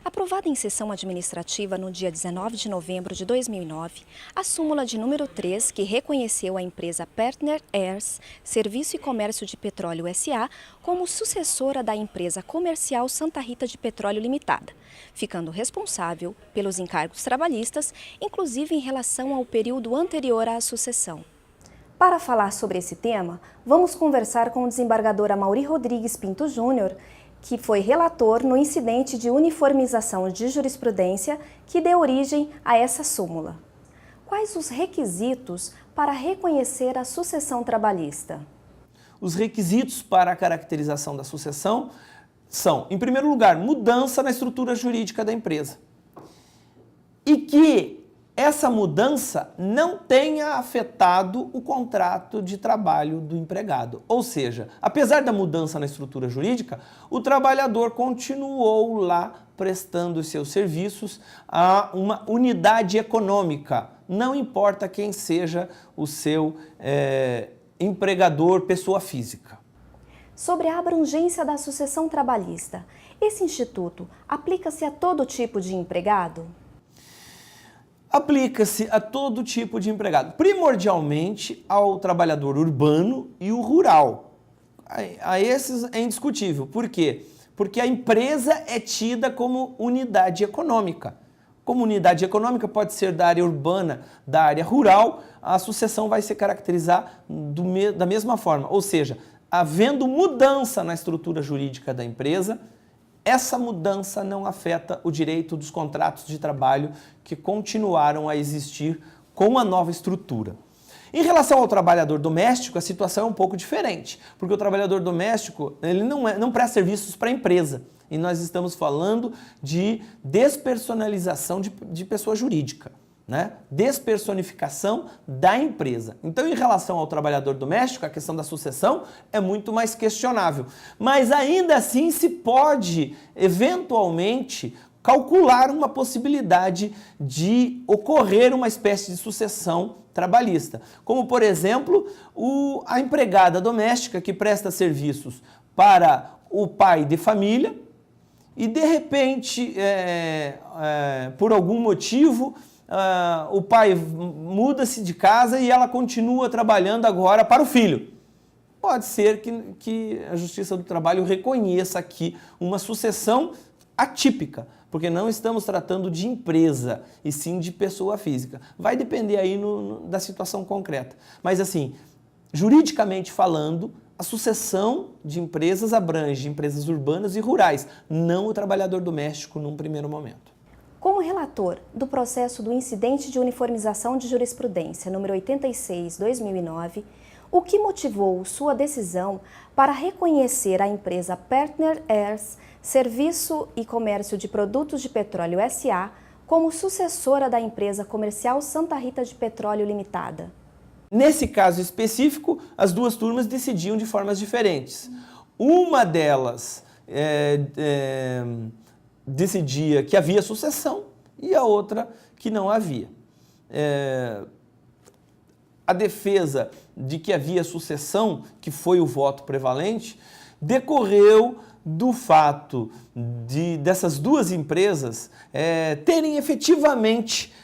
Aprovada em sessão administrativa no dia 19 de novembro de 2009, a súmula de número 3, que reconheceu a empresa Partner Heirs, Serviço e Comércio de Petróleo S.A., como sucessora da empresa comercial Santa Rita de Petróleo Limitada, ficando responsável pelos encargos trabalhistas, inclusive em relação ao período anterior à sucessão. Para falar sobre esse tema, vamos conversar com o desembargador Amaury Rodrigues Pinto Júnior, que foi relator no incidente de uniformização de jurisprudência que deu origem a essa súmula. Quais os requisitos para reconhecer a sucessão trabalhista? Os requisitos para a caracterização da sucessão são, em primeiro lugar, mudança na estrutura jurídica da empresa. E que essa mudança não tenha afetado o contrato de trabalho do empregado. Ou seja, apesar da mudança na estrutura jurídica, o trabalhador continuou lá prestando os seus serviços a uma unidade econômica. Não importa quem seja o seu empregador, pessoa física. Sobre a abrangência da sucessão trabalhista, esse instituto aplica-se a todo tipo de empregado? Aplica-se a todo tipo de empregado, primordialmente ao trabalhador urbano e o rural. A esses é indiscutível. Por quê? Porque a empresa é tida como unidade econômica. Como unidade econômica pode ser da área urbana, da área rural, a sucessão vai se caracterizar da mesma forma. Ou seja, havendo mudança na estrutura jurídica da empresa, essa mudança não afeta o direito dos contratos de trabalho que continuaram a existir com a nova estrutura. Em relação ao trabalhador doméstico, a situação é um pouco diferente, porque o trabalhador doméstico ele não presta serviços para a empresa. E nós estamos falando de despersonalização de pessoa jurídica, né? Despersonificação da empresa. Então, em relação ao trabalhador doméstico, a questão da sucessão é muito mais questionável. Mas ainda assim se pode, eventualmente, calcular uma possibilidade de ocorrer uma espécie de sucessão trabalhista. Como, por exemplo, a empregada doméstica que presta serviços para o pai de família e, de repente, por algum motivo, o pai muda-se de casa e ela continua trabalhando agora para o filho. Pode ser que a Justiça do Trabalho reconheça aqui uma sucessão atípica, porque não estamos tratando de empresa, e sim de pessoa física. Vai depender aí da situação concreta. Mas assim, juridicamente falando, a sucessão de empresas abrange empresas urbanas e rurais, não o trabalhador doméstico num primeiro momento. Como relator do processo do incidente de uniformização de jurisprudência número 86/2009, o que motivou sua decisão para reconhecer a empresa Partner Heirs, Serviço e Comércio de Produtos de Petróleo S.A., como sucessora da empresa comercial Santa Rita de Petróleo Limitada? Nesse caso específico, as duas turmas decidiam de formas diferentes. Uma delas decidia que havia sucessão e a outra que não havia. A defesa de que havia sucessão, que foi o voto prevalente, decorreu do fato dessas duas empresas terem efetivamente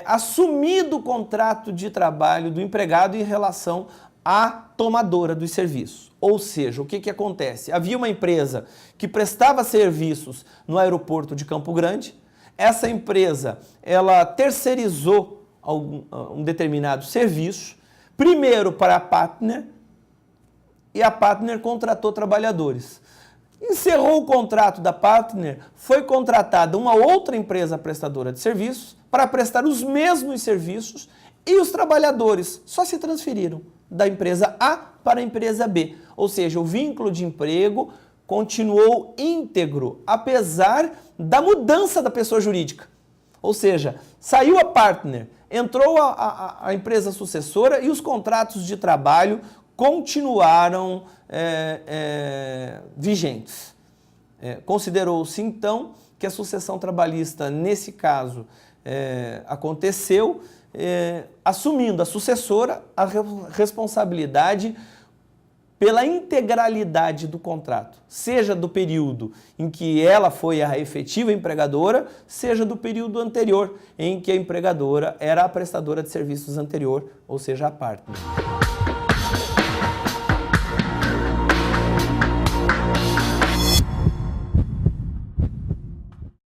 assumido o contrato de trabalho do empregado em relação à tomadora dos serviços. Ou seja, o que acontece? Havia uma empresa que prestava serviços no aeroporto de Campo Grande. Essa empresa, ela terceirizou um determinado serviço, primeiro para a Partner, e a Partner contratou trabalhadores. Encerrou o contrato da Partner, foi contratada uma outra empresa prestadora de serviços para prestar os mesmos serviços e os trabalhadores só se transferiram da empresa A para a empresa B. Ou seja, o vínculo de emprego continuou íntegro, apesar da mudança da pessoa jurídica. Ou seja, saiu a Partner, entrou a empresa sucessora e os contratos de trabalho continuaram vigentes. Considerou-se, então, que a sucessão trabalhista, nesse caso, aconteceu, assumindo a sucessora a responsabilidade pela integralidade do contrato, seja do período em que ela foi a efetiva empregadora, seja do período anterior, em que a empregadora era a prestadora de serviços anterior, ou seja, a partner.